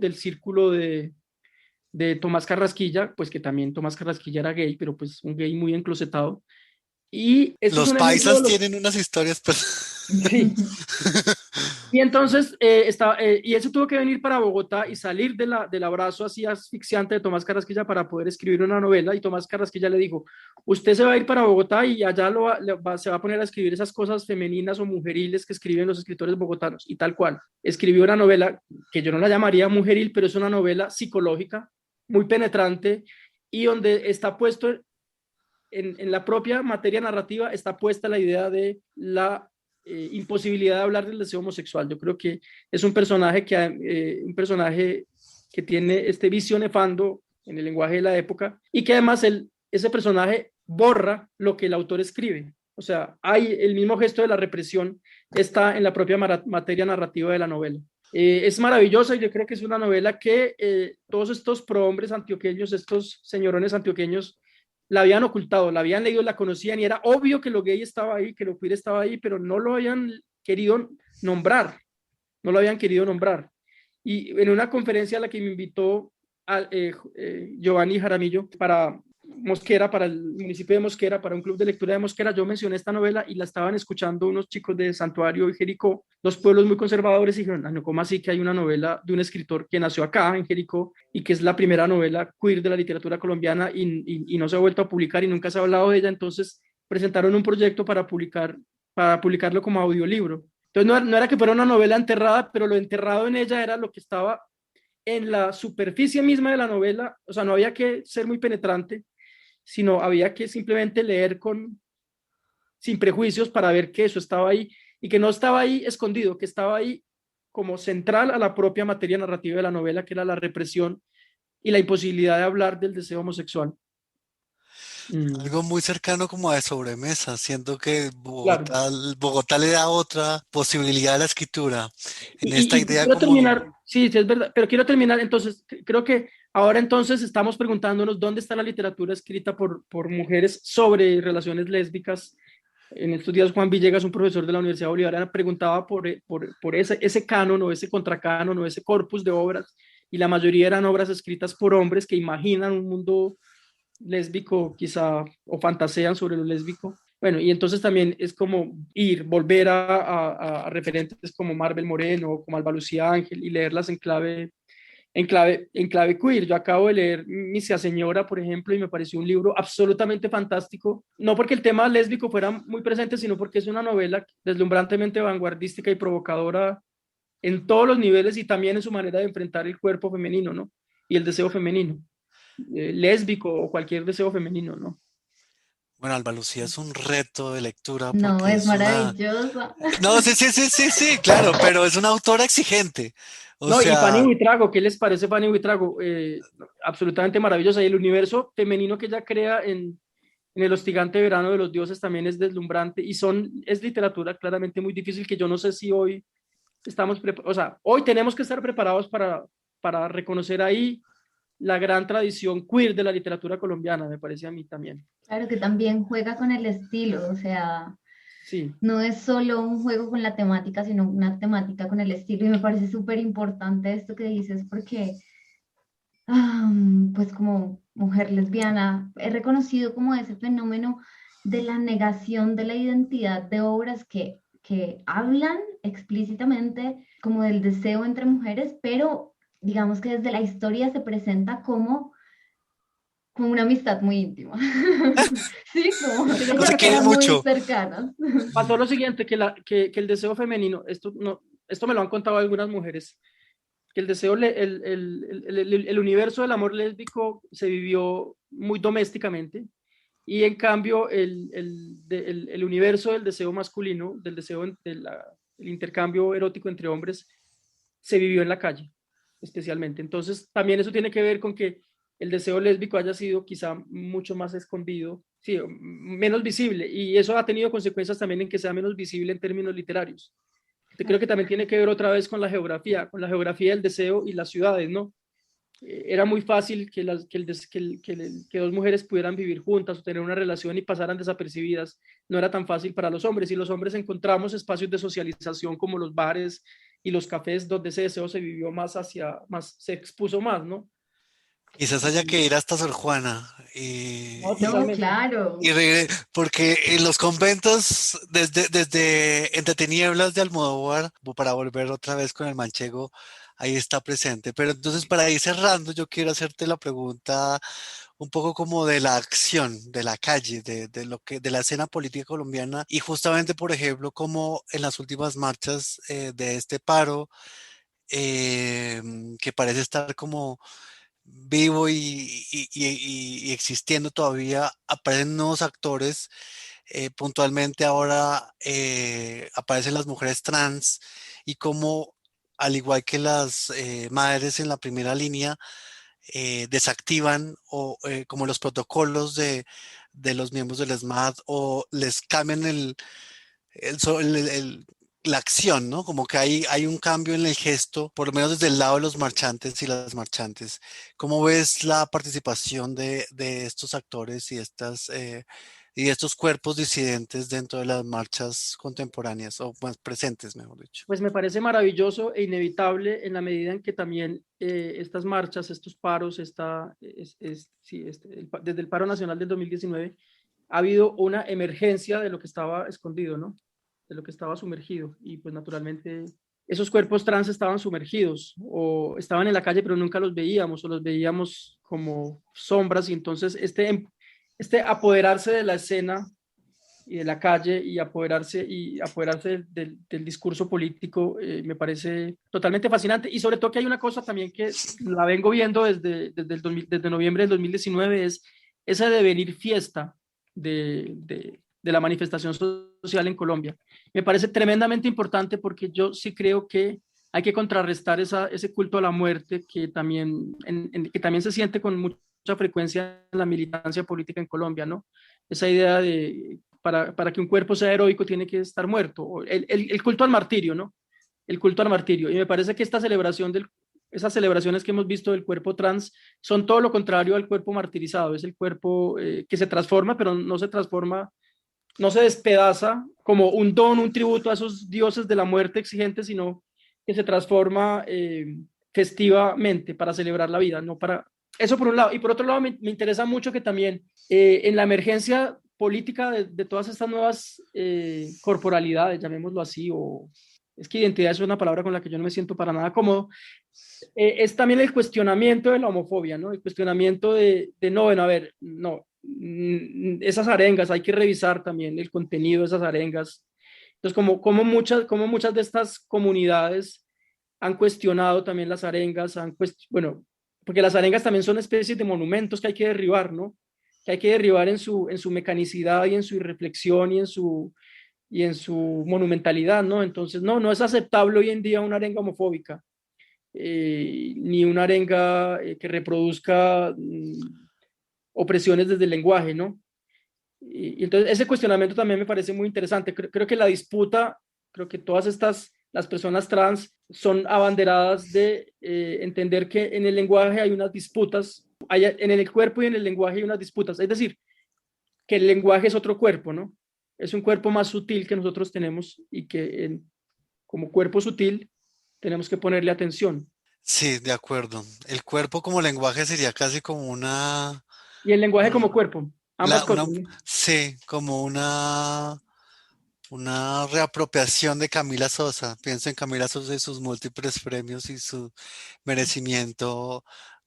del círculo de Tomás Carrasquilla, pues que también Tomás Carrasquilla era gay, pero pues un gay muy enclosetado. Y este es Los un ejemplo de paisas lo tienen unas historias, pero... sí. Y entonces, y eso tuvo que venir para Bogotá y salir del abrazo así asfixiante de Tomás Carrasquilla para poder escribir una novela. Y Tomás Carrasquilla le dijo, usted se va a ir para Bogotá y allá se va a poner a escribir esas cosas femeninas o mujeriles que escriben los escritores bogotanos. Y tal cual, escribió una novela que yo no la llamaría mujeril, pero es una novela psicológica, muy penetrante, y donde está puesto en la propia materia narrativa, está puesta la idea de la imposibilidad de hablar del deseo homosexual. Yo creo que es un personaje que tiene este vicio nefando en el lenguaje de la época y que además ese personaje borra lo que el autor escribe. O sea, hay el mismo gesto de la represión, está en la propia materia narrativa de la novela. Es maravillosa y yo creo que es una novela que todos estos prohombres antioqueños, estos señorones antioqueños, la habían ocultado, la habían leído, la conocían y era obvio que lo gay estaba ahí, que lo queer estaba ahí, pero no lo habían querido nombrar, no lo habían querido nombrar. Y en una conferencia a la que me invitó Giovanni Jaramillo para Mosquera, para el municipio de Mosquera, para un club de lectura de Mosquera, yo mencioné esta novela y la estaban escuchando unos chicos de Santuario y Jericó, dos pueblos muy conservadores, y dijeron, no, ¿cómo así que hay una novela de un escritor que nació acá en Jericó y que es la primera novela queer de la literatura colombiana y no se ha vuelto a publicar y nunca se ha hablado de ella? Entonces presentaron un proyecto para publicarlo como audiolibro. Entonces no era que fuera una novela enterrada, pero lo enterrado en ella era lo que estaba en la superficie misma de la novela. O sea, no había que ser muy penetrante, sino había que simplemente leer sin prejuicios para ver que eso estaba ahí y que no estaba ahí escondido, que estaba ahí como central a la propia materia narrativa de la novela, que era la represión y la imposibilidad de hablar del deseo homosexual. Mm, Algo muy cercano como de sobremesa, siendo que claro. Bogotá le da otra posibilidad a la escritura. En esta Y idea quiero como, terminar, sí, sí, es verdad, pero quiero terminar, entonces, creo que ahora entonces estamos preguntándonos dónde está la literatura escrita por mujeres sobre relaciones lésbicas. En estos días Juan Villegas, un profesor de la Universidad Bolivariana, preguntaba por ese canon o ese contracanon o ese corpus de obras, y la mayoría eran obras escritas por hombres que imaginan un mundo lésbico quizá o fantasean sobre lo lésbico. Bueno, y entonces también es como volver a referentes como Marvel Moreno, como Alba Lucía Ángel y leerlas en clave queer. Yo acabo de leer Misia Señora, por ejemplo, y me pareció un libro absolutamente fantástico, no porque el tema lésbico fuera muy presente, sino porque es una novela deslumbrantemente vanguardística y provocadora en todos los niveles y también en su manera de enfrentar el cuerpo femenino, ¿no? Y el deseo femenino, lésbico o cualquier deseo femenino, ¿no? bueno, Alba Lucía es un reto de lectura No, porque es es una... maravillosa. No, sí, sí, sí, sí, sí, claro, pero es una autora exigente. O No, y Fanny sea, Buitrago, ¿qué les parece Fanny Buitrago? Absolutamente maravillosa. Y el universo femenino que ella crea en El hostigante verano de los dioses también es deslumbrante y es literatura claramente muy difícil que yo no sé si hoy o sea, hoy tenemos que estar preparados para reconocer ahí la gran tradición queer de la literatura colombiana, me parece a mí también. Claro que también juega con el estilo, o sea, Sí, no es solo un juego con la temática, sino una temática con el estilo. Y me parece súper importante esto que dices porque, pues como mujer lesbiana, he reconocido como ese fenómeno de la negación de la identidad de obras que hablan explícitamente como del deseo entre mujeres, pero digamos que desde la historia se presenta como una amistad muy íntima. Sí, como sí, yo no creo se que quieren personas muy mucho. cercanas. pasó lo siguiente, que el deseo femenino, esto me lo han contado algunas mujeres, que el deseo, el universo del amor lésbico se vivió muy domésticamente y en cambio el universo del deseo masculino, del deseo el intercambio erótico entre hombres, se vivió en la calle, especialmente. Entonces, también eso tiene que ver con que el deseo lésbico haya sido quizá mucho más escondido, sí, menos visible, y eso ha tenido consecuencias también en que sea menos visible en términos literarios. Yo creo que también tiene que ver otra vez con la geografía del deseo y las ciudades, ¿no? Era muy fácil que dos mujeres pudieran vivir juntas o tener una relación y pasaran desapercibidas. No era tan fácil para los hombres y los hombres encontramos espacios de socialización como los bares y los cafés donde ese deseo se vivió más, se expuso más, ¿no? Quizás haya que ir hasta Sor Juana y, No, No, totalmente. claro. porque en los conventos, desde Entre Tinieblas de Almodóvar, para volver otra vez con el manchego, ahí está presente. Pero entonces, para ir cerrando, yo quiero hacerte la pregunta un poco como de la acción, de la calle, de la escena política colombiana, y justamente, por ejemplo, como en las últimas marchas de este paro, eh, que parece estar como vivo y existiendo todavía, aparecen nuevos actores. Puntualmente ahora aparecen las mujeres trans y como, al igual que las madres en la primera línea, desactivan o como los protocolos de los miembros del SMAT o les cambian el, so- el- la acción, ¿no? Como que hay un cambio en el gesto, por lo menos desde el lado de los marchantes y las marchantes. ¿Cómo ves la participación de estos actores y estos cuerpos disidentes dentro de las marchas contemporáneas o más presentes, mejor dicho? Pues me parece maravilloso e inevitable en la medida en que también estas marchas, estos paros, sí, desde el paro nacional del 2019, ha habido una emergencia de lo que estaba escondido, ¿no? De lo que estaba sumergido. Y pues naturalmente esos cuerpos trans estaban sumergidos o estaban en la calle, pero nunca los veíamos o los veíamos como sombras. Y entonces este apoderarse de la escena y de la calle y apoderarse del discurso político me parece totalmente fascinante. Y sobre todo que hay una cosa también que la vengo viendo desde noviembre del 2019, es ese devenir fiesta de la manifestación social en Colombia. Me parece tremendamente importante porque yo sí creo que hay que contrarrestar ese culto a la muerte que también se siente con mucha frecuencia en la militancia política en Colombia, ¿no? Esa idea de para que un cuerpo sea heroico tiene que estar muerto. El culto al martirio, ¿no? El culto al martirio. Y me parece que esas celebraciones que hemos visto del cuerpo trans son todo lo contrario al cuerpo martirizado. Es el cuerpo que se transforma, pero no se transforma, no se despedaza como un don, un tributo a esos dioses de la muerte exigentes, sino que se transforma festivamente para celebrar la vida, no para... Eso por un lado. Y por otro lado, me interesa mucho que también en la emergencia política de todas estas nuevas corporalidades, llamémoslo así, o es que identidad es una palabra con la que yo no me siento para nada cómodo, es también el cuestionamiento de la homofobia, ¿no? El cuestionamiento de no, bueno, a ver, no, esas arengas, hay que revisar también el contenido de esas arengas. Entonces, como muchas de estas comunidades han cuestionado también las arengas, bueno, porque las arengas también son especies de monumentos que hay que derribar, ¿no? Que hay que derribar en su mecanicidad y en su irreflexión y en su monumentalidad, ¿no? Entonces, no es aceptable hoy en día una arenga homofóbica, ni una arenga que reproduzca opresiones desde el lenguaje, ¿no? Y entonces ese cuestionamiento también me parece muy interesante. Creo que la disputa, creo que las personas trans son abanderadas de entender que en el lenguaje hay unas disputas, en el cuerpo y en el lenguaje hay unas disputas. Es decir, que el lenguaje es otro cuerpo, ¿no? Es un cuerpo más sutil que nosotros tenemos y que como cuerpo sutil tenemos que ponerle atención. Sí, de acuerdo. El cuerpo como lenguaje sería casi como Y el lenguaje como un- cuerpo, ambas una, cosas, ¿no? sí, como una reapropiación de Camila Sosa. Pienso en Camila Sosa y sus múltiples premios y su merecimiento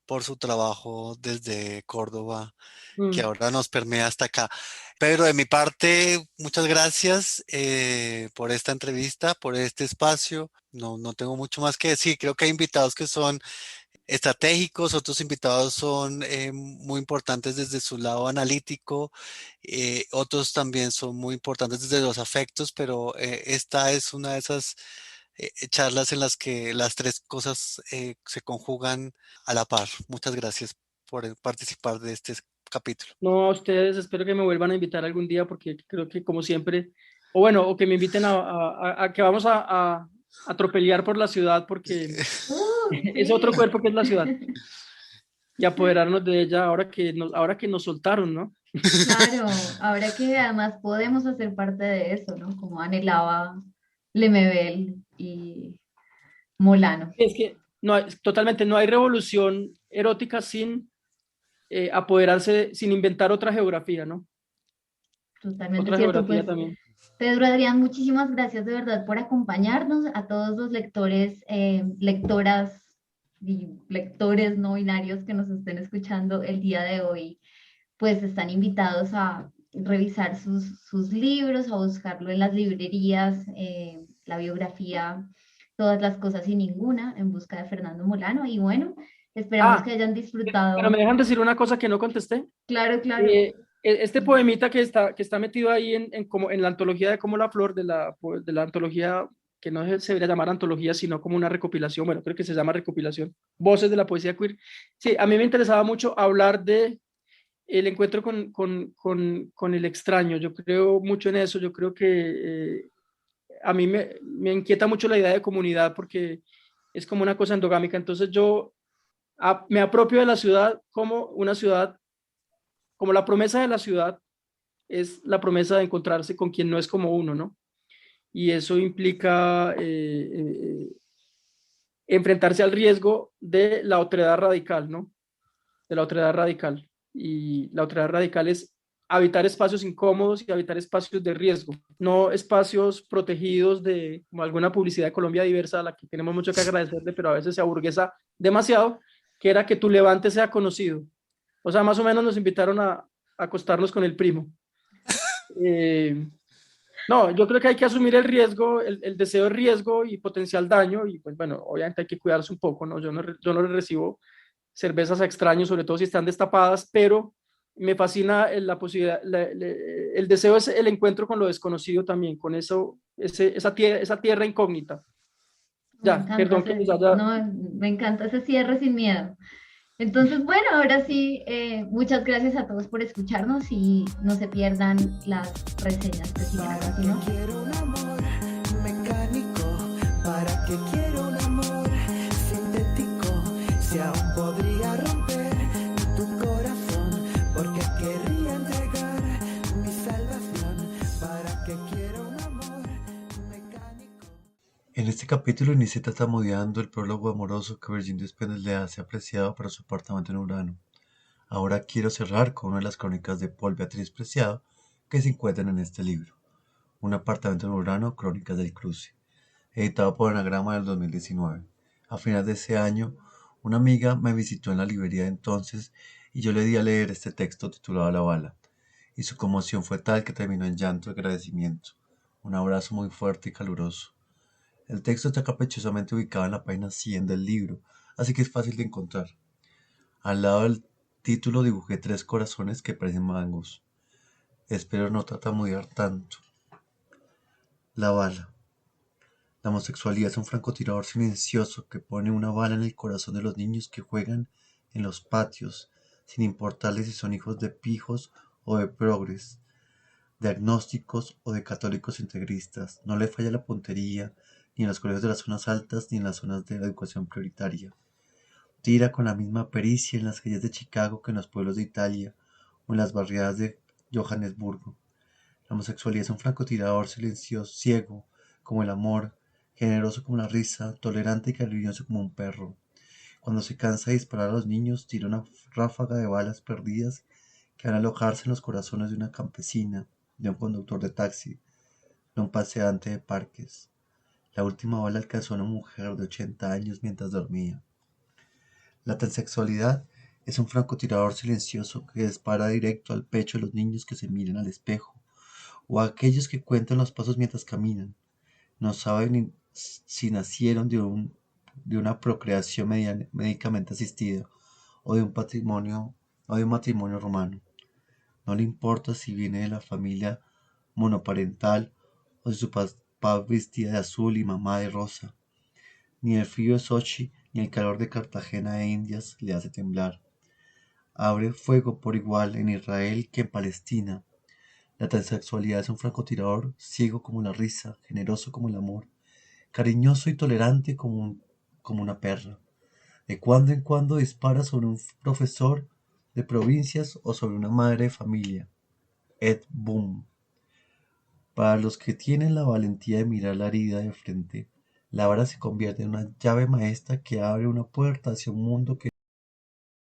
por su trabajo desde Córdoba, que Mm. ahora nos permea hasta acá. Pedro, de mi parte, muchas gracias por esta entrevista, por este espacio. No tengo mucho más que decir. Creo que hay invitados que son estratégicos, otros invitados son muy importantes desde su lado analítico, otros también son muy importantes desde los afectos, pero esta es una de esas charlas en las que las tres cosas se conjugan a la par. Muchas gracias por participar de este capítulo. No, a ustedes espero que me vuelvan a invitar algún día porque creo que como siempre, o bueno, o que me inviten a que vamos a tropelear por la ciudad porque es otro Sí. cuerpo que es la ciudad y apoderarnos de ella ahora que nos soltaron, ¿no? Claro, ahora que además podemos hacer parte de eso, ¿no? Como anhelaba Lemebel y Molano. Es que totalmente no hay revolución erótica sin apoderarse, sin inventar otra geografía, ¿no? Totalmente Otra cierto, geografía pues también. Pedro Adrián, muchísimas gracias de verdad por acompañarnos, a todos los lectores, lectoras y lectores no binarios que nos estén escuchando el día de hoy, pues están invitados a revisar sus libros, a buscarlo en las librerías, la biografía, todas las cosas y ninguna, en busca de Fernando Molano. Y bueno, esperamos que Ah, hayan pero me disfrutado. dejan decir una cosa que no contesté. Claro, claro. Este poemita que está metido ahí como en la antología de Como la Flor, de la antología, que no se debería llamar antología, sino como una recopilación, bueno, creo que se llama recopilación, Voces de la Poesía Queer. Sí, a mí me interesaba mucho hablar de el encuentro con el extraño. Yo creo mucho en eso, yo creo que a mí me inquieta mucho la idea de comunidad porque es como una cosa endogámica. Entonces yo me apropio de la ciudad como una ciudad, como la promesa de la ciudad es la promesa de encontrarse con quien no es como uno, ¿no? Y eso implica enfrentarse al riesgo de la otredad radical, ¿no? De la otredad radical. Y la otredad radical es habitar espacios incómodos y habitar espacios de riesgo, no espacios protegidos de como alguna publicidad de Colombia Diversa a la que tenemos mucho que agradecerle, pero a veces se aburguesa demasiado, que era que tu levante sea conocido. O sea, más o menos nos invitaron a acostarnos con el primo. Eh, no, yo creo que hay que asumir el riesgo, el deseo de riesgo y potencial daño, y pues bueno, obviamente hay que cuidarse un poco, ¿no? Yo no le recibo cervezas a extraños, sobre todo si están destapadas, pero me fascina la posibilidad, el deseo es el encuentro con lo desconocido también, con eso, esa tierra incógnita. Me Ya, encanta perdón que les haya... no, me encanta ese cierre sin miedo. Entonces, bueno, ahora sí, muchas gracias a todos por escucharnos y no se pierdan las reseñas que siguen a ¿Para qué continuación. quiero un amor mecánico? ¿Para qué quiero un amor sintético? Si aún podría romper tu corazón, porque querría entregar mi salvación. ¿Para qué quiero un amor mecánico? En este capítulo inicia tartamudeando el prólogo amoroso que Virgin Despentes le hace apreciado para su apartamento en Urano. Ahora quiero cerrar con una de las crónicas de Paul Beatriz Preciado que se encuentran en este libro, Un apartamento en Urano, Crónicas del Cruce, editado por Anagrama del 2019. A finales de ese año, una amiga me visitó en la librería de entonces y yo le di a leer este texto titulado La bala, y su conmoción fue tal que terminó en llanto de agradecimiento. Un abrazo muy fuerte y caluroso. El texto está caprichosamente ubicado en la página 100 del libro, así que es fácil de encontrar. Al lado del título dibujé 3 corazones que parecen mangos. Espero no tartamudear tanto. La bala. La homosexualidad es un francotirador silencioso que pone una bala en el corazón de los niños que juegan en los patios, sin importarles si son hijos de pijos o de progres, de agnósticos o de católicos integristas. No le falla la puntería, ni en los colegios de las zonas altas ni en las zonas de educación prioritaria. Tira con la misma pericia en las calles de Chicago que en los pueblos de Italia o en las barriadas de Johannesburgo. La homosexualidad es un francotirador silencioso, ciego como el amor, generoso como la risa, tolerante y cariñoso como un perro. Cuando se cansa de disparar a los niños, tira una ráfaga de balas perdidas que van a alojarse en los corazones de una campesina, de un conductor de taxi, de un paseante de parques. La última bala alcanzó a una mujer de 80 años mientras dormía. La transexualidad es un francotirador silencioso que dispara directo al pecho de los niños que se miran al espejo, o a aquellos que cuentan los pasos mientras caminan. No saben si nacieron de una procreación médicamente asistida o de un matrimonio romano. No le importa si viene de la familia monoparental o si su papá vestía de azul y mamá de rosa. Ni el frío de Sochi ni el calor de Cartagena de Indias le hace temblar. Abre fuego por igual en Israel que en Palestina. La transexualidad es un francotirador ciego como la risa, generoso como el amor, cariñoso y tolerante como una perra. De cuando en cuando dispara sobre un profesor de provincias o sobre una madre de familia. Ed Boon. Para los que tienen la valentía de mirar la herida de frente, La vara se convierte en una llave maestra que abre una puerta hacia un mundo que